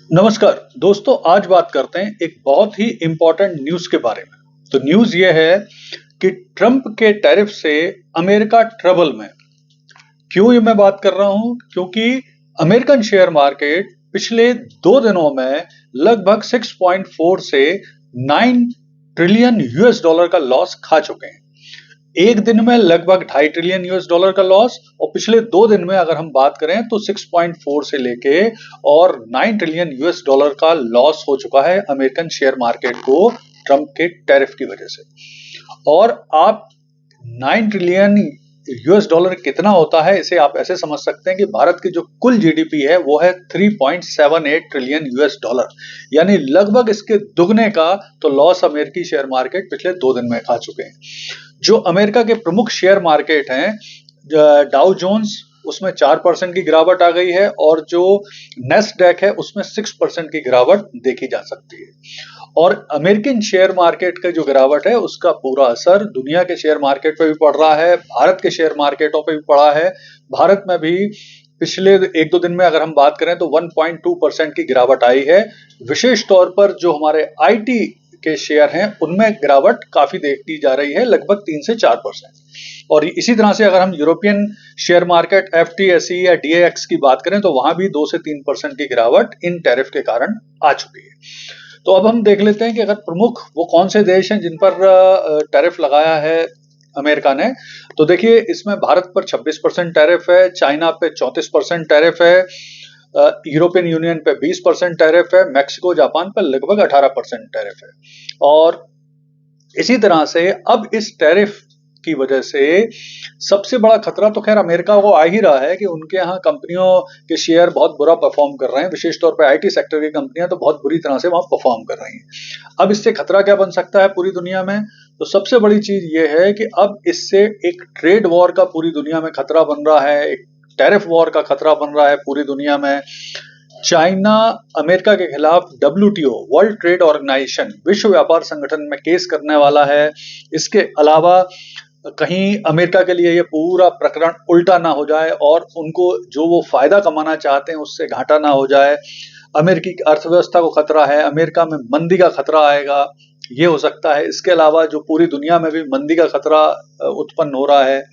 नमस्कार दोस्तों, आज बात करते हैं एक बहुत ही इंपॉर्टेंट न्यूज़ के बारे में। तो न्यूज़ ये है कि ट्रंप के टैरिफ से अमेरिका ट्रबल में। क्यों ये मैं बात कर रहा हूं? क्योंकि अमेरिकन शेयर मार्केट पिछले 2 दिनों में लगभग 6.4 से 9 ट्रिलियन यूएस डॉलर का लॉस खा चुके हैं। एक दिन में लगभग 2.5 ट्रिलियन यूएस डॉलर का लॉस, और पिछले 2 दिन में अगर हम बात करें तो 6.4 से लेके और 9 ट्रिलियन यूएस डॉलर का लॉस हो चुका है अमेरिकन शेयर मार्केट को ट्रंप के टैरिफ की वजह से। और आप 9 ट्रिलियन यूएस डॉलर कितना होता है, इसे आप ऐसे समझ सकते हैं कि भारत की जो कुल जीडीपी है वो है 3.78 ट्रिलियन यूएस डॉलर, यानी लगभग इसके दुगने का तो लॉस अमेरिकी शेयर मार्केट पिछले 2 दिन में खा चुके हैं। जो अमेरिका के प्रमुख शेयर मार्केट हैं, डाउ जोन्स, उसमें 4% की गिरावट आ गई है, और जो नेस्डैक है उसमें 6% की गिरावट देखी जा सकती है। और अमेरिकन शेयर मार्केट का जो गिरावट है उसका पूरा असर दुनिया के शेयर मार्केट पे भी पड़ रहा है, भारत के शेयर मार्केटों पे भी पड़ा है। भारत में भी पिछले 1-2 दिन में अगर हम बात करें तो 1.2% की गिरावट आई है। विशेष तौर पर जो हमारे आईटी के शेयर हैं उनमें गिरावट काफी देखी जा रही है, लगभग 3 से 4%। और इसी तरह से अगर हम यूरोपियन शेयर मार्केट एफटीएसई या डीएक्स की बात करें तो वहां भी 2 से 3% की गिरावट इन टैरिफ के कारण आ चुकी है। तो अब हम देख लेते हैं कि अगर प्रमुख वो कौन से देश हैं जिन पर टैरिफ लगाया है अमेरिका ने। तो देखिए, इसमें भारत पर 26% टैरिफ है, चाइना पे 34% टैरिफ है, यूरोपियन यूनियन पे 20% टैरिफ है, मैक्सिको जापान पर लगभग 18% टैरिफ है। और इसी तरह से अब इस टैरिफ की वजह से सबसे बड़ा खतरा तो खैर अमेरिका को आ ही रहा है कि उनके यहाँ कंपनियों के शेयर बहुत बुरा परफॉर्म कर रहे हैं। विशेष तौर पर आईटी सेक्टर की कंपनियां तो बहुत बुरी तरह से वहां परफॉर्म कर रही हैं। अब इससे खतरा क्या बन सकता है पूरी दुनिया में? तो सबसे बड़ी चीज ये है कि अब इससे एक ट्रेड वॉर का पूरी दुनिया में खतरा बन रहा है, एक टैरिफ वॉर का खतरा बन रहा है पूरी दुनिया में। चाइना अमेरिका के खिलाफ डब्ल्यूटीओ, वर्ल्ड ट्रेड ऑर्गेनाइजेशन, विश्व व्यापार संगठन में केस करने वाला है। इसके अलावा कहीं अमेरिका के लिए ये पूरा प्रकरण उल्टा ना हो जाए और उनको जो वो फायदा कमाना चाहते हैं उससे घाटा ना हो जाए। अमेरिकी अर्थव्यवस्था को खतरा है, अमेरिका में मंदी का खतरा आएगा, ये हो सकता है। इसके अलावा जो पूरी दुनिया में भी मंदी का खतरा उत्पन्न हो रहा है,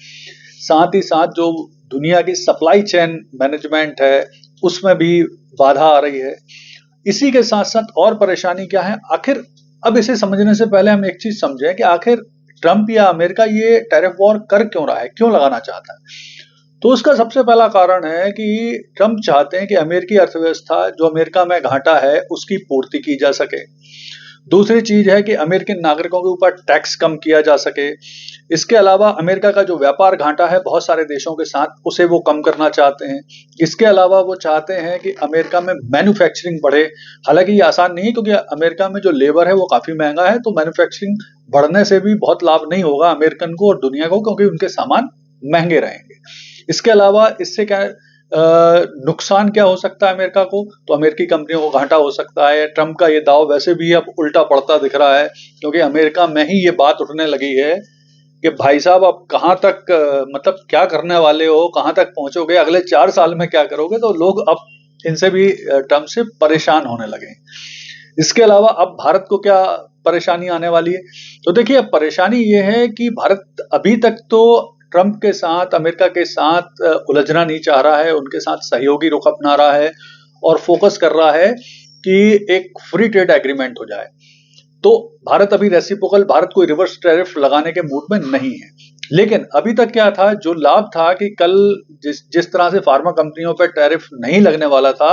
साथ ही साथ जो दुनिया की सप्लाई चेन मैनेजमेंट है उसमें भी बाधा आ रही है। इसी के साथ साथ और परेशानी क्या है आखिर? अब इसे समझने से पहले हम एक चीज समझें कि आखिर ट्रंप या अमेरिका ये टैरिफ वॉर कर क्यों रहा है, क्यों लगाना चाहता है? तो उसका सबसे पहला कारण है कि ट्रंप चाहते हैं कि अमेरिकी अर्थव्यवस्था जो अमेरिका में घाटा है उसकी पूर्ति की जा सके। दूसरी चीज है कि अमेरिकन नागरिकों के ऊपर टैक्स कम किया जा सके। इसके अलावा अमेरिका का जो व्यापार घाटा है बहुत सारे देशों के साथ, उसे वो कम करना चाहते हैं। इसके अलावा वो चाहते हैं कि अमेरिका में मैन्युफैक्चरिंग बढ़े। हालांकि ये आसान नहीं है क्योंकि अमेरिका में जो लेबर है वो काफी महंगा है, तो मैन्युफैक्चरिंग बढ़ने से भी बहुत लाभ नहीं होगा अमेरिकन को और दुनिया को, क्योंकि उनके सामान महंगे रहेंगे। इसके अलावा इससे क्या नुकसान क्या हो सकता है अमेरिका को? तो अमेरिकी कंपनियों को घाटा हो सकता है। ट्रंप का ये दाव वैसे भी अब उल्टा पड़ता दिख रहा है, क्योंकि अमेरिका में ही ये बात उठने लगी है कि भाई साहब अब कहाँ तक मतलब क्या करने वाले हो, कहाँ तक पहुंचोगे, अगले 4 साल में क्या करोगे? तो लोग अब इनसे भी ट्रंप से परेशान होने लगे। इसके अलावा अब भारत को क्या परेशानी आने वाली है? तो देखिए, अब परेशानी ये है कि भारत अभी तक तो ट्रंप के साथ, अमेरिका के साथ उलझना नहीं चाह रहा है, उनके साथ सहयोगी रुख अपना रहा है और फोकस कर रहा है कि एक फ्री ट्रेड एग्रीमेंट हो जाए। तो भारत अभी रेसिप्रोकल, भारत कोई रिवर्स टैरिफ लगाने के मूड में नहीं है। लेकिन अभी तक क्या था, जो लाभ था कि कल जिस तरह से फार्मा कंपनियों पर टैरिफ नहीं लगने वाला था,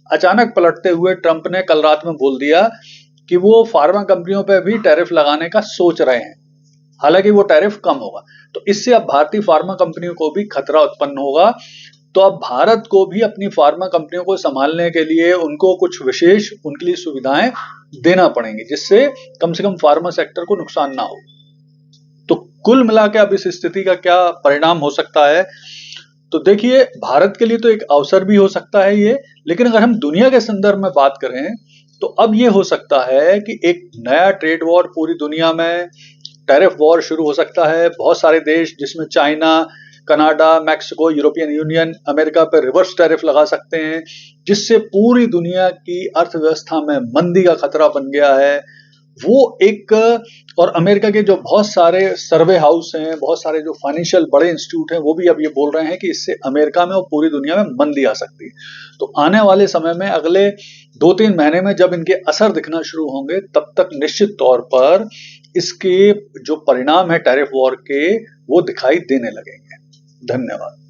अचानक पलटते हुए ट्रंप ने कल रात में बोल दिया कि वो फार्मा कंपनियों पर भी टैरिफ लगाने का सोच रहे हैं, हालांकि वो टैरिफ कम होगा। तो इससे अब भारतीय फार्मा कंपनियों को भी खतरा उत्पन्न होगा। तो अब भारत को भी अपनी फार्मा कंपनियों को संभालने के लिए उनको कुछ विशेष उनके लिए सुविधाएं देना पड़ेंगी, जिससे कम से कम फार्मा सेक्टर को नुकसान ना हो। तो कुल मिला के अब इस स्थिति का क्या परिणाम हो सकता है? तो देखिए, भारत के लिए तो एक अवसर भी हो सकता है ये, लेकिन अगर हम दुनिया के संदर्भ में बात करें तो अब ये हो सकता है कि एक नया ट्रेड वॉर पूरी दुनिया में, टैरिफ वॉर शुरू हो सकता है। बहुत सारे देश जिसमें China, Canada, Mexico, European union America पर रिवर्स टैरिफ लगा सकते हैं, जिससे पूरी दुनिया की अर्थव्यवस्था में मंदी का खतरा बन गया है। वो एक और अमेरिका के जो बहुत सारे सर्वे हाउस हैं, बहुत सारे जो फाइनेंशियल बड़े इंस्टीट्यूट हैं, वो भी अब ये बोल रहे हैं कि इससे अमेरिका में और पूरी दुनिया में मंदी आ सकती है। तो आने वाले समय में अगले 2-3 महीने में जब इनके असर दिखना शुरू होंगे, तब तक निश्चित तौर पर इसके जो परिणाम है टैरिफ वॉर के, वो दिखाई देने लगेंगे। धन्यवाद।